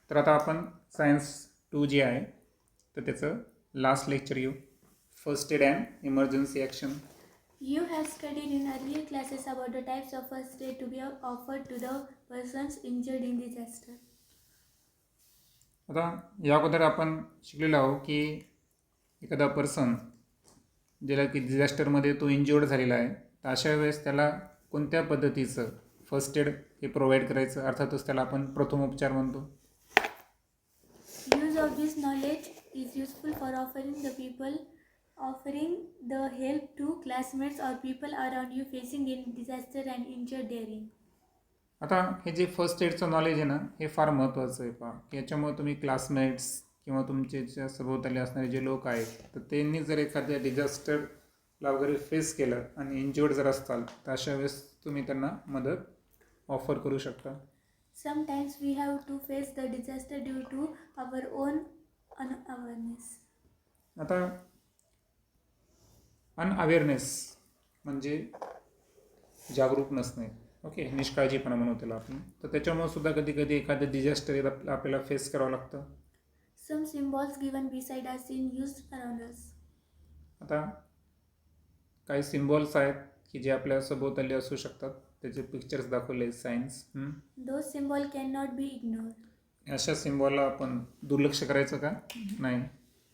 तर आता आपण सायन्स 2 जे आहे तर त्याचं लास्ट लेक्चर घेऊ. First aid and emergency action. You have studied in earlier classes about the types of first aid to be offered to the persons injured in disaster. आता या अगोदर आपण शिकलेलो आहोत की एखादा पर्सन ज्याला की डिझास्टरमध्ये तो इंज्युअर्ड झालेला आहे, तर अशा वेळेस त्याला कोणत्या पद्धतीचं फर्स्ट एड हे प्रोव्हाइड करायचं, अर्थातच त्याला आपण प्रथमोपचार म्हणतो. Use of this knowledge is useful for offering the help to classmates or people around you facing in disaster and injured therein. आता हे जे फर्स्ट एडचं नॉलेज आहे ना, हे फार महत्त्वाचं आहे. पहा, याच्यामुळे तुम्ही क्लासमेट्स किंवा तुमचे ज्या सभोवताली असणारे जे लोक आहेत, तर त्यांनी जर एखाद्या डिझास्टरला वगैरे फेस केलं आणि इंज्युअर्ड जर असताल, तर अशा वेळेस तुम्ही त्यांना मदत ऑफर करू शकता. Sometimes we have to face the disaster due to our own unawareness. आता अनअवेअरनेस म्हणजे जागरूक नसणे, ओके, निष्काळजीपणा म्हणू त्याला आपण. तर त्याच्यामुळे सुद्धा कधी कधी एखादं डिझास्टर आपल्याला फेस करावं लागतं. Some symbols given beside are seen used around us. आता काही सिम्बॉल्स आहेत की जे आपल्या सभोवताली असू शकतात, त्याचे पिक्चर्स दाखवले science. Those symbols cannot be ignored. अशा सिम्बॉलला आपण दुर्लक्ष करायचं का? नाही.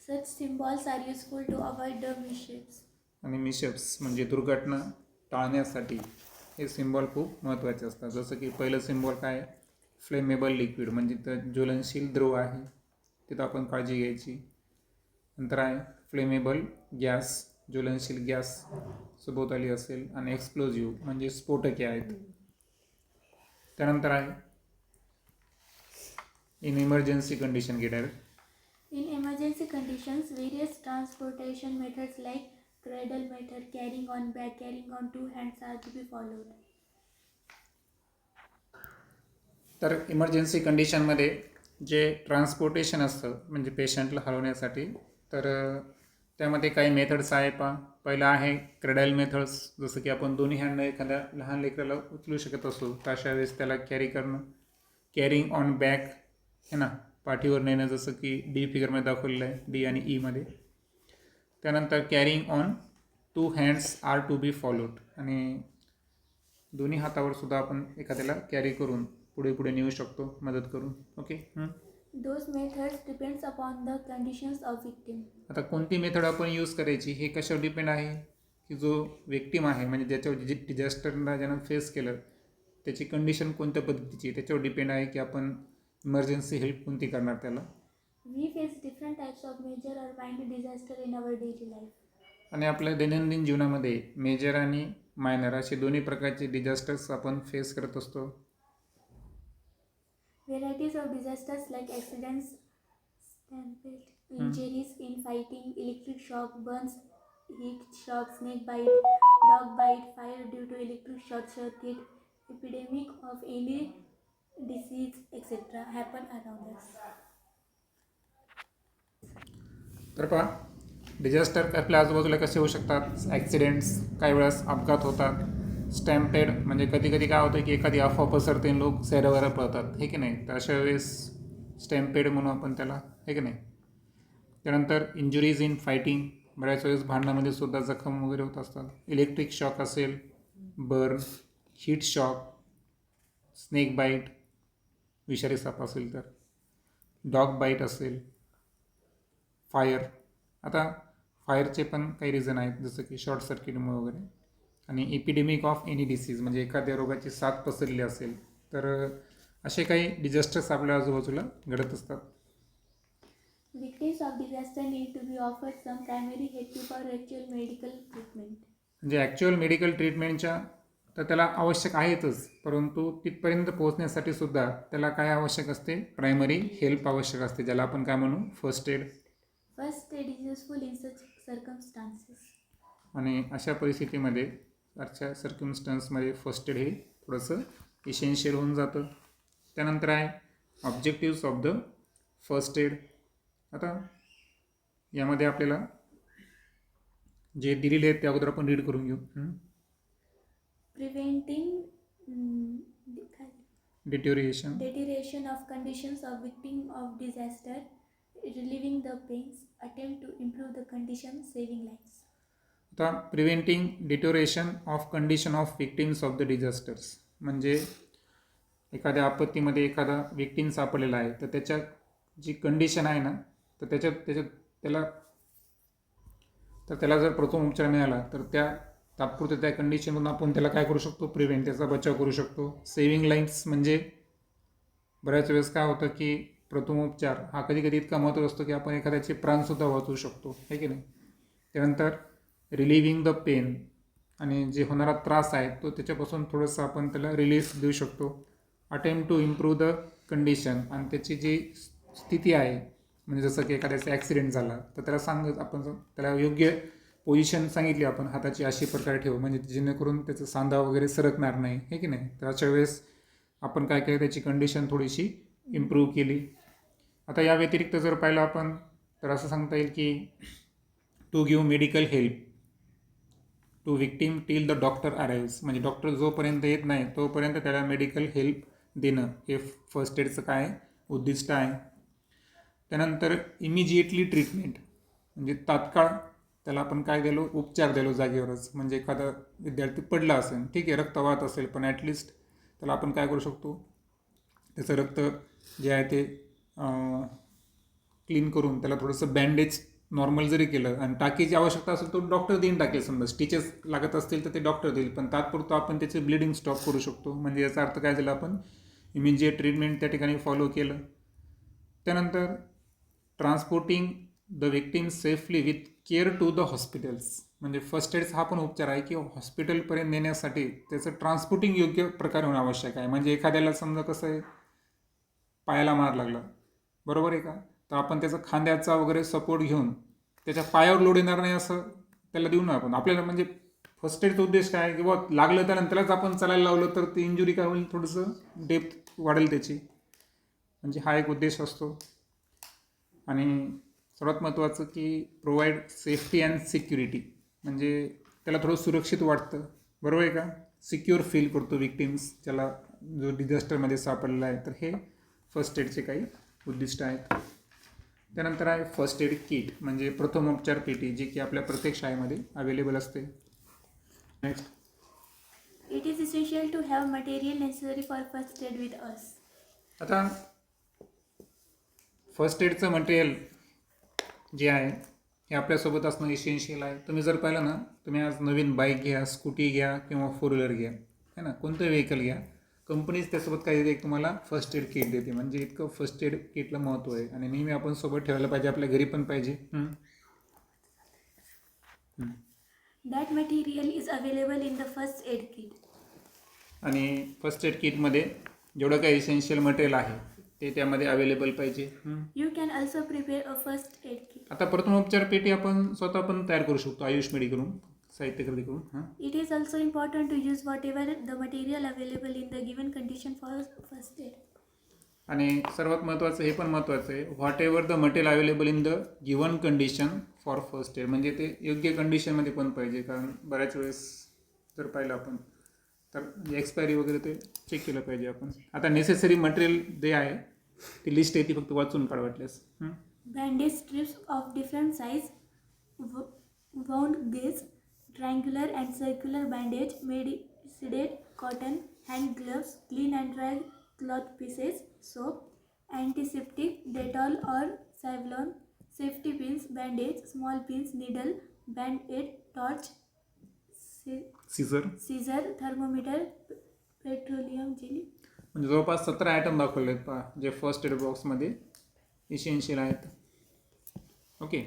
Such symbols are useful to avoid the mishaps. आणि मिशेप्स म्हणजे दुर्घटना टाळण्यासाठी हे सिम्बॉल खूप महत्त्वाचे असतात. जसं की पहिलं सिम्बॉल काय आहे, फ्लेमेबल लिक्विड, म्हणजे तर ज्वलनशील द्रव आहे, तिथं आपण काळजी घ्यायची. नंतर आहे फ्लेमेबल गॅस, ज्वलनशील गॅस सभोवताली असेल. आणि एक्सप्लोजिव्ह म्हणजे स्फोटके आहेत. त्यानंतर आहे इन इमर्जन्सी कंडिशन गेटर. In emergency conditions, various transportation methods like cradle method, carrying on back, carrying on two hands are to be followed. तर इमर्जन्सी कंडिशनमध्ये जे ट्रान्सपोर्टेशन असतं म्हणजे पेशंटला हलवण्यासाठी, तर त्यामध्ये काही मेथड्स आहे. पहिला आहे क्रेडल मेथड्स. जसं की आपण दोन्ही हँडनं एखाद्या लहान लेकराला उचलू शकत असो, तर अशा वेळेस त्याला कॅरी करणं. कॅरिंग ऑन बॅक है ना, पाठीवर नेणं, जसं की डी फिगरमध्ये दाखवलेलं आहे, डी आणि ईमध्ये. त्यानंतर carrying on two hands are to be followed, आणि दोन्ही हातावर सुद्धा आपण एखाद्याला कॅरी करून पुढे पुढे नेऊ शकतो मदत करून. Okay. Those methods depends upon the conditions of victim. आता कोणती मेथड आपण यूज करायची हे कशावर डिपेंड आहे की जो विक्टिम आहे, म्हणजे ज्याच्यावर डिझास्टरला ज्यानं फेस केलं, त्याची कंडिशन कोणत्या पद्धतीची, त्याच्यावर डिपेंड आहे की आपण इमर्जन्सी हेल्प कोणती करणार त्याला. We face different types of major or minor disaster in our daily life. आणि आपल्या दैनंदिन जीवनामध्ये मेजर आणि मायनर असे दोन्ही प्रकारचे डिझास्टर्स आपण फेस करत असतो. Varieties of disasters like accidents, stampede, injuries in fighting, electric shock, burns, heat shock, snake bite, dog bite, fire due to electric short circuit, epidemic of any disease, etc. happen around us. तर पहा, disaster आपल्या आजूबाजूला कसे होऊ शकतात. Accidents, काही वेळेस अपघात होतात. स्टॅम्पेड म्हणजे कधी कधी काय होतं की एखादी अफवा पसरते, लोक सैरावैरा पळतात, हे की नाही, तर अशा वेळेस स्टॅम्पेड म्हणू आपण त्याला, हे की नाही. त्यानंतर इंजुरीज इन फायटिंग, बऱ्याच वेळेस भांडणामध्ये सुद्धा जखम वगैरे होत असतात. इलेक्ट्रिक शॉक असेल, burn, heat shock, snake bite, विषारी साप असेल तर, डॉग बाईट असेल, फायर. आता फायरचे पण काही रिझन आहेत, जसं की शॉर्ट सर्किटमुळे वगैरे. आणि एपिडेमिक ऑफ एनी डिसीज म्हणजे एखाद्या रोगाची साथ पसरली असेल, तर असे काही डिझास्टर्स आपल्या आजूबाजूला घडत असतात. Victims of disaster need to be offered some primary help for actual medical treatment. म्हणजे ॲक्च्युअल मेडिकल ट्रीटमेंटच्या तर त्याला आवश्यक आहेतच, परंतु तिथपर्यंत पोहोचण्यासाठी सुद्धा त्याला काय आवश्यक असते, प्रायमरी हेल्प आवश्यक असते, ज्याला आपण काय म्हणू, first aid. First aid is useful in such circumstances. आणि अशा परिस्थितीमध्ये, अशा सर्कमस्टन्समध्ये फर्स्ट एड हे थोडंसं इसेन्शियल होऊन जातं. त्यानंतर आहे objectives of the first aid. आता यामध्ये आपल्याला जे दिलेले आहेत ते अगोदर आपण रीड करून घेऊ. Preventing deterioration of conditions of victim of disaster, relieving the pains, attempt to improve the condition, saving lives. आता preventing deterioration of condition of victims of the disasters म्हणजे एखाद्या आपत्तीमध्ये एखादा विक्टिम सापडलेला आहे तर त्याच्या जी कंडिशन आहे ना तर त्याला जर प्रथम उपचार मिळाला तर त्या तात्पुरत्या त्या कंडिशनमधून आपण त्याला काय करू शकतो, प्रिव्हेंट, त्याचा बचाव करू शकतो. सेव्हिंग लाईफ्स म्हणजे बऱ्याच वेळेस काय होतं की प्रथमोपचार हा कधी कधी इतका महत्त्वाचा असतो की आपण एखाद्याचे प्राणसुद्धा वाचवू शकतो, आहे की नाही. त्यानंतर रिलिव्हिंग द पेन आणि जे होणारा त्रास आहे तो त्याच्यापासून थोडंसं आपण त्याला रिलीफ देऊ शकतो. Attempt to improve the condition आणि त्याची जी स्थिती आहे म्हणजे जसं की एखाद्याचा ॲक्सिडेंट झाला तर त्याला आपण त्याला योग्य पोझिशन सांगितली आपण हाताची अशी प्रकारे ठेवू म्हणजे जेणेकरून त्याचं सांधा वगैरे सरकणार नाही, आहे की नाही. तर अशा वेळेस आपण काय केलं, त्याची कंडिशन थोडीशी इम्प्रूव्ह केली. आता या व्यतिरिक्त जर पाहिलं आपण तर असं सांगता येईल की to give medical help to victim till the doctor arrives म्हणजे डॉक्टर जोपर्यंत येत नाही तोपर्यंत त्याला मेडिकल हेल्प देणं हे फर्स्ट एडचं काय उद्दिष्ट आहे. त्यानंतर इमिजिएटली ट्रीटमेंट म्हणजे तात्काळ त्याला आपण काय दिलो, उपचार दिलो जागेवरच. म्हणजे एखादा विद्यार्थी पडला असेल, ठीक आहे, रक्त वाहत असेल, पण ॲटलिस्ट त्याला आपण काय करू शकतो, त्याचं रक्त जे आहे ते क्लीन करून त्याला थोडंसं बँडेज नॉर्मल जरी केलं आणि टाकीची आवश्यकता असेल तो डॉक्टर देऊन टाकेल. समजा स्टिचेस लागत असतील तर ते डॉक्टर देईल, पण तात्पुरतं आपण त्याचे ब्लिडिंग स्टॉप करू शकतो. म्हणजे याचा अर्थ काय झाला, आपण इमिजिएट ट्रीटमेंट त्या ठिकाणी फॉलो केलं. त्यानंतर transporting the victim safely with care to the hospitals म्हणजे फर्स्ट एड्स हा पण उपचार आहे की हॉस्पिटलपर्यंत नेण्यासाठी त्याचं ट्रान्सपोर्टिंग योग्य प्रकारे होणं आवश्यक आहे. म्हणजे एखाद्याला समजा कसं आहे, पायाला मार लागला, बरोबर आहे का, तर आपण त्याचा खांद्याचा वगैरे सपोर्ट घेऊन त्याच्या पायावर लोड येणार नाही असं त्याला देऊ ना आपण. आपल्याला म्हणजे फर्स्ट एडचा उद्देश काय आहे की बुवा लागलं त्यानंतरच आपण चालायला लावलं तर ती इंजुरी काय होईल, थोडंसं डेप्थ वाढेल त्याची, म्हणजे हा एक उद्देश असतो. आणि सर्वात महत्त्वाचं की प्रोव्हाइड सेफ्टी अँड सिक्युरिटी म्हणजे त्याला थोडं सुरक्षित वाटतं, बरोबर आहे का, सिक्युअर फील करतो विक्टिम्स ज्याला जो डिझास्टरमध्ये सापडलेला आहे. तर हे फर्स्ट एडचे काही उद्दिष्ट आहेत. त्यानंतर आहे फर्स्ट एड किट म्हणजे प्रथमोपचार पेटी जी की आपल्या प्रत्येक शाळेमध्ये अवेलेबल असते. Next, It is essential to have material necessary for first aid with us. आता फर्स्ट एडचं मटेरियल जे आहे हे आपल्यासोबत असणं इसेन्शियल आहे. तुम्ही जर पाहिलं ना, तुम्ही आज नवीन बाईक घ्या, स्कूटी घ्या किंवा फोर व्हीलर घ्या, है ना, कोणतं व्हेकल घ्या, कंपनीज त्यासोबत काय देते, तुम्हाला फर्स्ट एड किट देते. म्हणजे इतकं फर्स्ट एड किटला महत्त्व आहे आणि नेहमी आपण सोबत ठेवायला पाहिजे, आपल्या घरी पण पाहिजे. That material is available in the first aid kit. आणि फर्स्ट एड किटमध्ये जेवढं काही इसेन्शियल मटेरियल आहे ते त्यामध्ये अवेलेबल पाहिजे. You can also prepare a first aid kit. आता प्रथमोपचार पेटी आपण स्वतः पण तयार करू शकतो आयुष मेडिकलून, साहित्य खरेदी करून. It is also important to use whatever the material available in the given condition for first aid. आणि सर्वात महत्त्वाचं हे पण महत्त्वाचं आहे, what ever the material available in the given condition for first aid म्हणजे ते योग्य कंडिशनमध्ये पण पाहिजे. कारण बऱ्याच वेळेस जर पाहिलं आपण तर एक्सपायरी वगैरे ते चेक केलं पाहिजे आपण. आता नेसेसरी मटेरियल जे आहे ती लिस्ट आहे ती फक्त वाचून काढ वाटल्यास. Bandage strips of different size, wound gauge, triangular and circular bandage, medicated cotton, hand gloves, clean and dry cloth pieces, soap, antiseptic, Dettol or Savlon, safety pins, bandage, small pins, needle, band-aid, torch, scissor, thermometer, petroleum jelly. म्हणजे जवळपास 17 item दाखवले आहेत पहा जे first aid बॉक्समध्ये essential आहेत. Okay,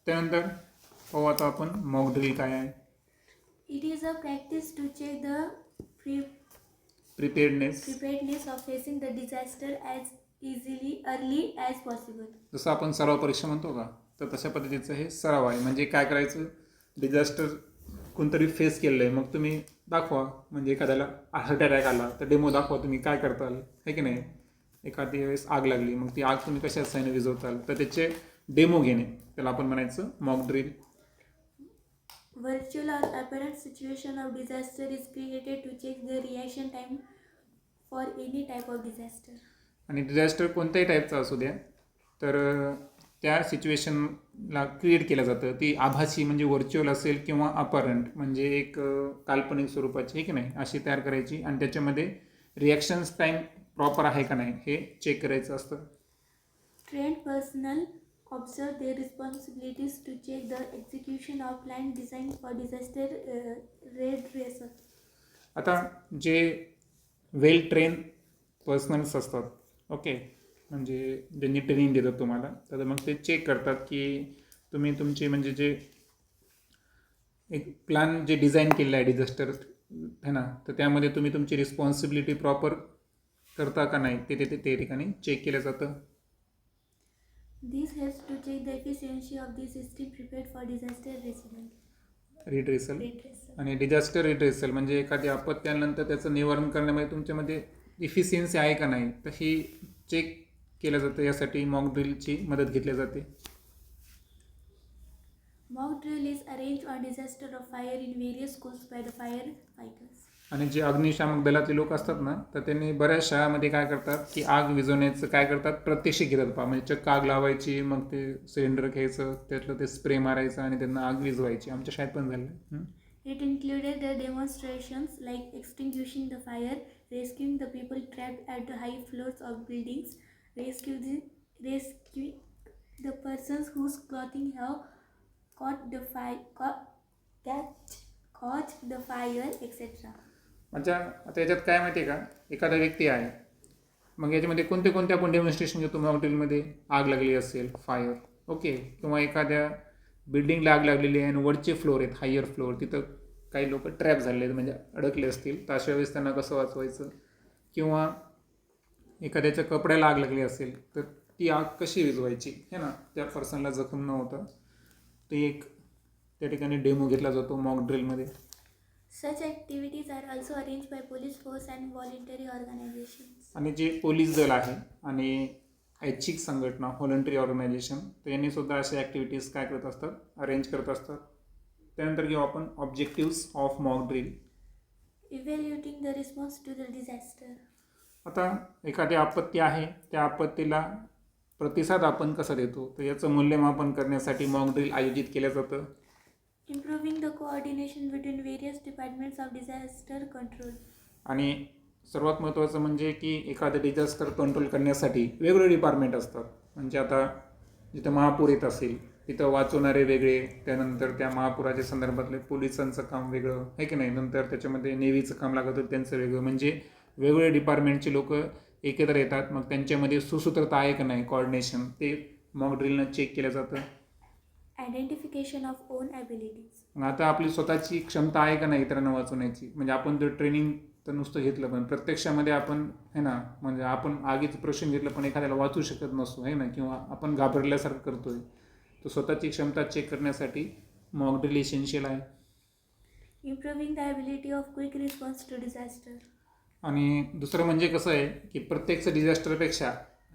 त्यानंतर पाहू आता आपण मॉक ड्रिल काय आहे. It is a practice to check the प्रिपेअर्डनेस of facing the disaster as early as possible. जसं आपण सराव परीक्षा म्हणतो का, तर तशा पद्धतीचं हे सराव आहे. म्हणजे काय करायचं, डिझास्टर कोणतरी फेस केलं आहे, मग तुम्ही दाखवा. म्हणजे एखाद्याला हार्ट अटॅक आला तर डेमो दाखवा तुम्ही काय करताल, आहे की नाही. एखादी वेळेस आग लागली, मग ती आग तुम्ही कशा साईने विझवताल, तर त्याचे डेमो घेणे त्याला आपण म्हणायचं mock drill. Virtual or apparent situation of disaster is created to check the reaction time for any type of disaster. आणि डिझास्टर कोणत्याही टाईपचा असू द्या तर त्या सिच्युएशनला क्रिएट केलं जातं. ती आभासी म्हणजे व्हर्च्युअल असेल किंवा अपरंट म्हणजे एक काल्पनिक स्वरूपाची आहे की नाही अशी तयार करायची आणि त्याच्यामध्ये रिॲक्शन्स टाईम प्रॉपर आहे का नाही हे चेक करायचं असतं. Trained personnel observe their responsibilities to check the execution of plan designed for disaster redressal. आता जे वेल ट्रेन पर्सनल्स असतात ओके म्हणजे ज्यांनी ट्रेनिंग देतात तुम्हाला तर मग ते चेक करतात की तुम्ही तुमचे म्हणजे जे एक प्लॅन जे डिझाईन केलेलं आहे डिझास्टर है ना तर त्यामध्ये तुम्ही तुमची रिस्पॉन्सिबिलिटी प्रॉपर करता का नाही ते ते ठिकाणी चेक केलं जातं. This helps to check the efficiency of the system prepared for disaster redressal. Redressal आणि डिझास्टर रिड्रेसल म्हणजे एखादी आपत्ती आल्यानंतर त्याचं निवारण करण्यामध्ये तुमच्यामध्ये इफिशियन्सी आहे का नाही तर ही चेक केलं जातं. यासाठी मॉक ड्रिलची मदत घेतली जाते. Mock drill is arranged on disaster of fire in various schools by the firefighters. आणि जे अग्निशामक दलातले लोक असतात ना तर त्यांनी बऱ्याच शाळामध्ये काय करतात की आग विझवण्याचं काय करतात प्रात्यक्षिक घेतात पहा म्हणजे चक्क आग लावायची मग ते सिलेंडर घ्यायचं त्यातलं ते स्प्रे मारायचं आणि त्यांना आग विझवायची. आमच्या शाळेत पण झालं. It included the demonstrations like extinguishing the fire, rescuing the people trapped at the high floors of buildings, rescuing the persons whose clothing have caught the fire, etc. म्हणजे आता याच्यात काय माहिती आहे का एखादा व्यक्ती आहे मग याच्यामध्ये कोणते कोणते आपण डेमॉन्स्ट्रेशन घेतो. हॉटेलमध्ये आग लागली असेल फायर ओके किंवा एखाद्या बिल्डिंगला आग लागलेली आहे आणि वरचे फ्लोअर आहेत हायर फ्लोअर तिथं काही लोक ट्रॅप झालेले आहेत म्हणजे अडकले असतील तर अशा वेळेस त्यांना कसं वाचवायचं किंवा एखाद्याच्या कपड्याला आग लागली असेल तर ती आग कशी विझवायची है ना त्या पर्सनला जखम न होता ते एक त्या ठिकाणी डेमो घेतला जातो मॉक ड्रिलमध्ये. Such activities are also arranged by police force and voluntary organizations. आणि जे पोलीस दल आहे आणि ऐच्छिक संघटना व्हॉलंटरी ऑर्गनायझेशन तर यांनी सुद्धा अशा ॲक्टिव्हिटीज काय करत असतात अरेंज करत असतात. त्यानंतर घेऊ आपण objectives of mock drill. Evaluating the response to the disaster. आता एखादी आपत्ती आहे त्या आपत्तीला प्रतिसाद आपण कसा देतो तर याचं मूल्यमापन करण्यासाठी मॉक ड्रिल आयोजित केलं जातं. Improving the coordination between various departments of disaster control. आणि सर्वात महत्त्वाचं म्हणजे की एखादं डिझास्टर कंट्रोल करण्यासाठी वेगवेगळे डिपार्टमेंट असतात. म्हणजे आता जिथं महापूर येत असेल तिथं वाचवणारे वेगळे त्यानंतर त्या महापुराच्या संदर्भातले पोलिसांचं काम वेगळं आहे की नाही नंतर त्याच्यामध्ये नेव्हीचं काम लागत होतं त्यांचं वेगळं म्हणजे वेगवेगळे डिपार्टमेंटचे लोक एकत्र येतात मग त्यांच्यामध्ये सुसूत्रता आहे का नाही कॉर्डिनेशन ते मॉक ड्रिलनं चेक केलं जातं. Identification of own abilities. मग आता आपली स्वतःची क्षमता आहे का नाही इतरांना वाचवण्याची म्हणजे आपण जर ट्रेनिंग तर नुसतं घेतलं पण प्रत्यक्षामध्ये आपण है ना म्हणजे आपण आगीचं प्रश्न घेतलं पण एखाद्याला वाचू शकत नसतो आहे ना किंवा आपण घाबरल्यासारखं करतोय तर स्वतःची क्षमता चेक करण्यासाठी मॉक ड्रिल इसेन्शियल आहे. Improving the ability of quick response to disaster. आणि दुसरं म्हणजे कसं आहे की प्रत्यक्ष डिझास्टरपेक्षा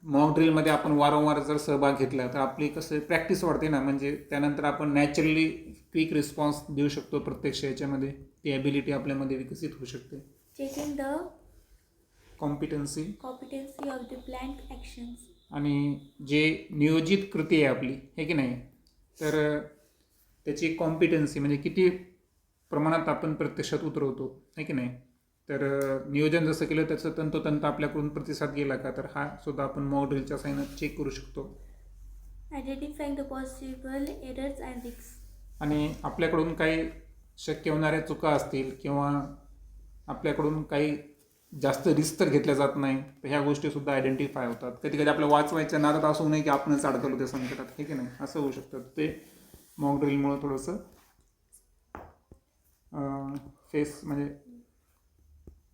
मॉक ड्रिलमध्ये आपण वारंवार जर सहभाग घेतला तर आपली कसं प्रॅक्टिस वाढते ना म्हणजे त्यानंतर आपण नॅचरली क्विक रिस्पॉन्स देऊ शकतो. प्रत्यक्ष याच्यामध्ये ती ॲबिलिटी आपल्यामध्ये विकसित होऊ शकते. Checking the competency of the planned actions. आणि जे नियोजित कृती आहे आपली हे की नाही तर त्याची कॉम्पिटन्सी म्हणजे किती प्रमाणात आपण प्रत्यक्षात उतरवतो आहे की नाही तर नियोजन जसं केलं त्याचं तंतोतंत आपल्याकडून प्रतिसाद गेला का तर हा सुद्धा आपण मॉक ड्रिलच्या साहाय्यानं चेक करू शकतो. Identifying the possible errors and risks. आणि आपल्याकडून काही शक्य होणाऱ्या चुका असतील किंवा आपल्याकडून काही जास्त रिस्क तर घेतल्या जात नाही तर ह्या गोष्टीसुद्धा आयडेंटिफाय होतात. कधी कधी आपल्या वाचवायच्या नादात असू नये की आपणच अडकलो त्या संकटात हे की नाही असं होऊ शकतं. ते मॉक ड्रिलमुळं थोडंसं फेस म्हणजे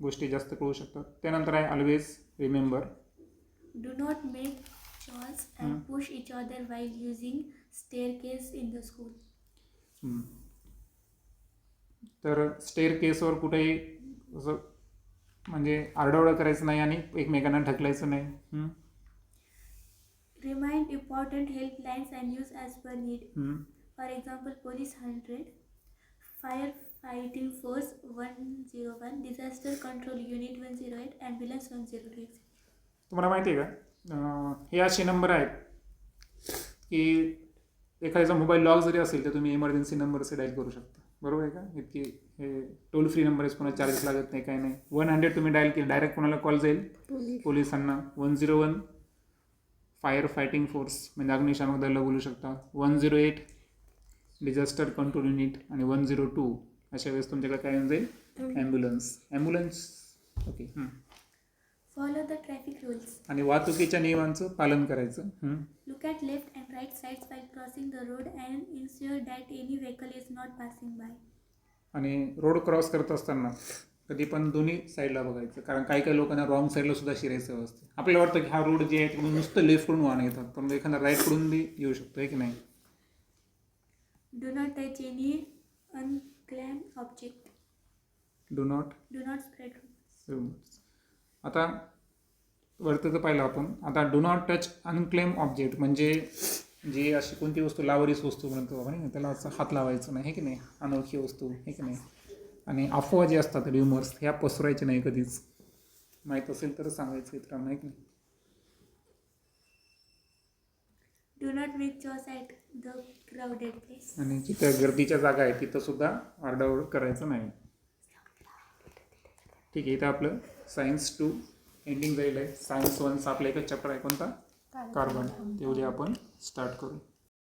गोष्टी जास्त कळू शकतात. त्यानंतर आहे always remember. Do not make chores and push each other while using staircase in the school. तर स्टेअर केसवर कुठेही असं म्हणजे आरडाओरडा करायचं नाही आणि एकमेकांना ढकलायचं नाही. Remind important helplines and use as per need. For example, police 100, Fighting Force 101, Disaster Control Unit 108, Ambulance 102. तुम्हाला माहिती आहे का हे असे नंबर आहेत की एखाद्याचा मोबाईल लॉक जरी असेल तर तुम्ही इमर्जन्सी नंबर असे डायल करू शकता. बरोबर आहे का? इतकी हे टोल फ्री नंबर आहे, कोणाला चार्जेस लागत नाही, काही नाही. 100 तुम्ही डायल केलं डायरेक्ट कोणाला कॉल जाईल? पोलिसांना. 101 फायर फायटिंग फोर्स म्हणजे अग्निशामक दलाला बोलू शकता. 108 डिझास्टर कंट्रोल युनिट आणि 102 अशा वेळेस तुमच्याकडे काय येऊन जाईल? Ambulance. Okay. Follow the traffic rules. आणि वाहतुकीच्या नियमांचं पालन करायचं. Look at left and right sides while crossing the road and ensure that any vehicle is not passing by. आणि रोड क्रॉस करत असताना कधी पण दोन्ही साईडला बघायचं, कारण काही काही लोकांना रॉंग साईडला सुद्धा शिरायचं असते. आपल्याला वाटतं की हा रोड जे आहे तिकडून नुसतं लेफ्टकडून वाहन येतात, पण एखादा राईटकडून बी येऊ शकतो, आहे की नाही? Do not touch any unclaimed object. Do not. Do not spread rumors. आता वरतं तर पाहिलं आपण. आता do not touch unclaim object म्हणजे जी अशी कोणती वस्तू लावारीस वस्तू म्हणतो आपण, त्याला असं हात लावायचं नाही, हे की नाही? अनोळखी वस्तू, हे की नाही? आणि अफवा जे असतात र्युमर्स ह्या पसरायचे नाही कधीच. माहीत असेल तर सांगायचं इतरांना, आहे की नाही? Do not make chores at the crowded place. आणि जिथं गर्दीच्या जागा आहे तिथं सुद्धा आरडाओरड करायचं नाही. ठीक आहे. इथं आपलं सायन्स 2 एंडिंग झालेलं आहे. सायन्स 1चा आपला एकच चॅप्टर आहे, कोणता? कार्बन. ते उद्या आपण स्टार्ट करू.